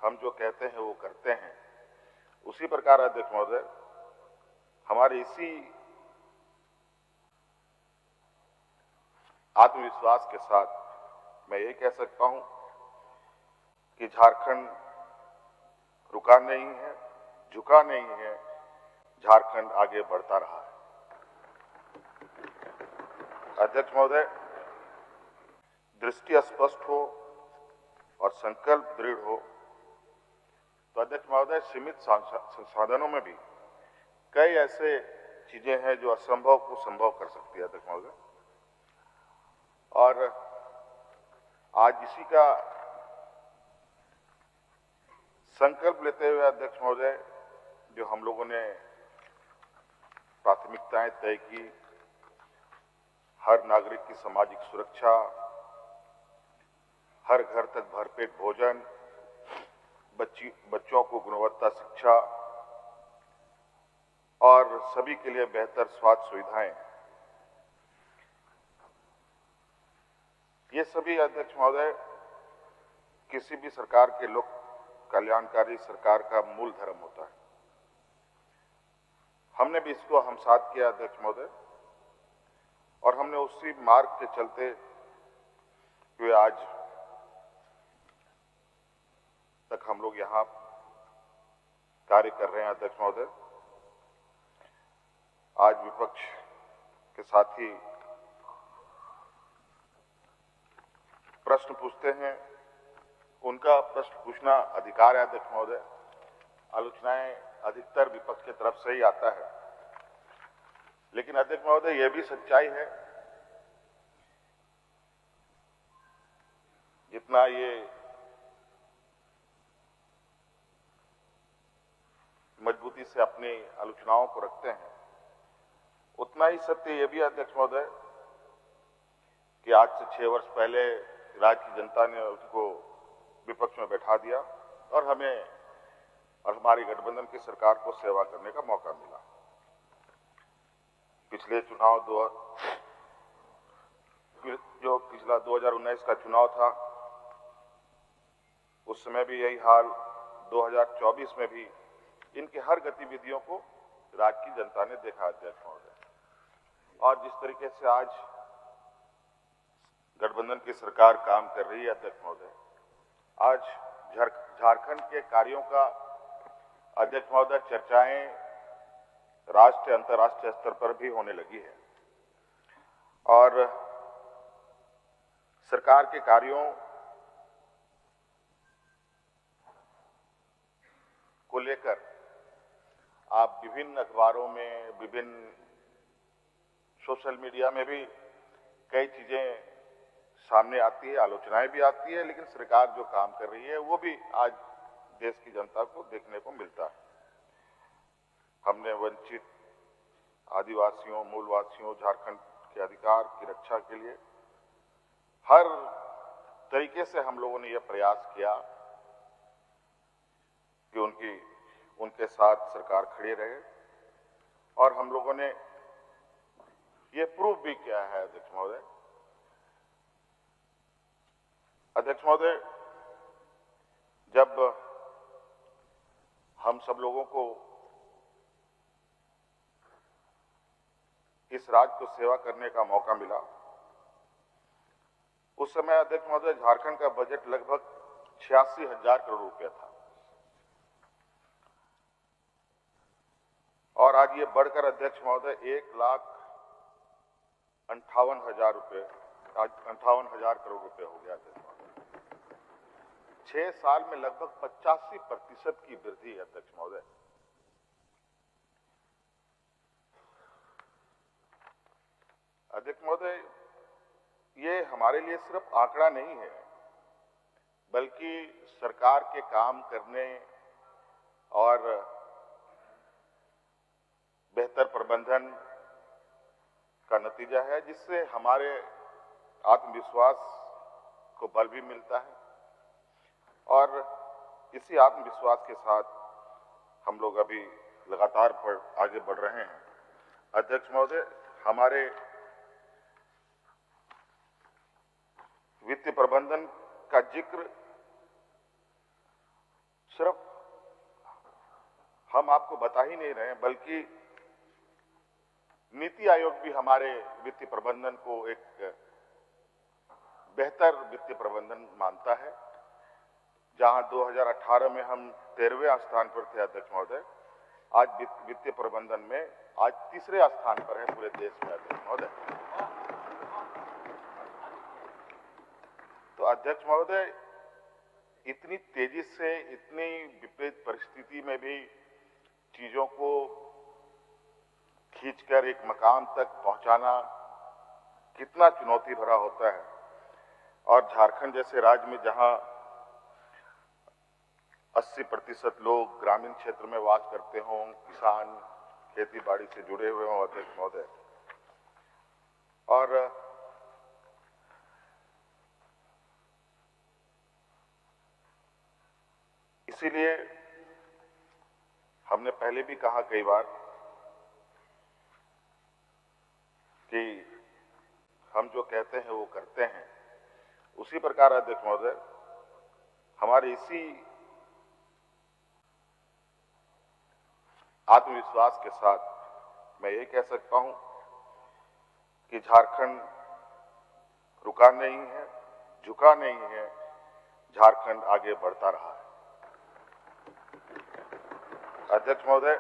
हम जो कहते हैं वो करते हैं। उसी प्रकार अध्यक्ष महोदय, हमारे इसी आत्मविश्वास के साथ मैं ये कह सकता हूं कि झारखंड रुका नहीं है, झुका नहीं है, झारखंड आगे बढ़ता रहा है। अध्यक्ष महोदय, दृष्टि स्पष्ट हो और संकल्प दृढ़ हो तो अध्यक्ष महोदय, सीमित संसाधनों में भी कई ऐसे चीजें हैं जो असंभव को संभव कर सकती है अध्यक्ष महोदय। और आज इसी का संकल्प लेते हुए अध्यक्ष महोदय, जो हम लोगों ने प्राथमिकताएं तय की, हर नागरिक की सामाजिक सुरक्षा, हर घर तक भरपेट भोजन, बच्चों को गुणवत्ता शिक्षा और सभी के लिए बेहतर स्वास्थ्य सुविधाएं, ये सभी अध्यक्ष महोदय किसी भी सरकार के लोक कल्याणकारी सरकार का मूल धर्म होता है। हमने भी इसको हमसात किया अध्यक्ष महोदय, और हमने उसी मार्ग के चलते हुए आज तक हम लोग यहां कार्य कर रहे हैं अध्यक्ष महोदय। आज विपक्ष के साथी प्रश्न पूछते हैं, उनका प्रश्न पूछना अधिकार है अध्यक्ष महोदय। आलोचनाएं अधिकतर विपक्ष की तरफ से ही आता है, लेकिन अध्यक्ष महोदय, यह भी सच्चाई है जितना ये मजबूती से अपनी आलोचनाओं को रखते हैं, उतना ही सत्य यह भी अध्यक्ष महोदय कि आज से 6 वर्ष पहले राज्य की जनता ने उसको विपक्ष में बैठा दिया और हमें और हमारी गठबंधन की सरकार को सेवा करने का मौका मिला। पिछले चुनाव जो पिछला 2019 का चुनाव था, उस समय भी यही हाल, 2024 में भी इनके हर गतिविधियों को राज्य की जनता ने देखा अध्यक्ष महोदय। और जिस तरीके से आज गठबंधन की सरकार काम कर रही है अध्यक्ष महोदय, आज झारखंड के कार्यों का अध्यक्ष महोदय चर्चाएं राष्ट्रीय अंतर्राष्ट्रीय स्तर पर भी होने लगी है। और सरकार के कार्यों को लेकर आप विभिन्न अखबारों में, विभिन्न सोशल मीडिया में भी कई चीजें सामने आती है, आलोचनाएं भी आती है, लेकिन सरकार जो काम कर रही है वो भी आज देश की जनता को देखने को मिलता है। हमने वंचित आदिवासियों, मूलवासियों, झारखंड के अधिकार की रक्षा के लिए हर तरीके से हम लोगों ने यह प्रयास किया कि उनके साथ सरकार खड़ी रहे, और हम लोगों ने ये प्रूव भी किया है अध्यक्ष महोदय। अध्यक्ष महोदय, जब हम सब लोगों को इस राज्य को सेवा करने का मौका मिला, उस समय अध्यक्ष महोदय झारखंड का बजट लगभग 86,000 करोड़ रुपया था, और आज ये बढ़कर अध्यक्ष महोदय 1,58,000 रुपये, आज 58,000 करोड़ रुपए हो गया अध्यक्ष महोदय। 6 साल में लगभग 85% की वृद्धि है अध्यक्ष महोदय। अध्यक्ष महोदय, ये हमारे लिए सिर्फ आंकड़ा नहीं है, बल्कि सरकार के काम करने और बेहतर प्रबंधन का नतीजा है, जिससे हमारे आत्मविश्वास को बल भी मिलता है, और इसी आत्मविश्वास के साथ हम लोग अभी लगातार आगे बढ़ रहे हैं। अध्यक्ष महोदय, हमारे वित्तीय प्रबंधन का जिक्र सिर्फ हम आपको बता ही नहीं रहे हैं, बल्कि नीति आयोग भी हमारे वित्तीय प्रबंधन को एक बेहतर वित्तीय प्रबंधन मानता है। जहां 2018 में हम 13वें स्थान पर थे अध्यक्ष महोदय, आज वित्तीय प्रबंधन में आज तीसरे स्थान पर है पूरे देश में अध्यक्ष महोदय। तो अध्यक्ष महोदय, इतनी तेजी से, इतनी विपरीत परिस्थिति में भी चीजों को खींचकर एक मकाम तक पहुंचाना कितना चुनौती भरा होता है। और झारखंड जैसे राज्य में जहां 80% लोग ग्रामीण क्षेत्र में वास करते हों, किसान खेती बाड़ी से जुड़े हुए हों अध्यक्ष महोदय, और इसीलिए हमने पहले भी कहा कई बार कि हम जो कहते हैं वो करते हैं। उसी प्रकार अध्यक्ष महोदय, हमारे इसी आत्मविश्वास के साथ मैं ये कह सकता हूं कि झारखंड रुका नहीं है, झुका नहीं है, झारखंड आगे बढ़ता रहा है। अध्यक्ष महोदय,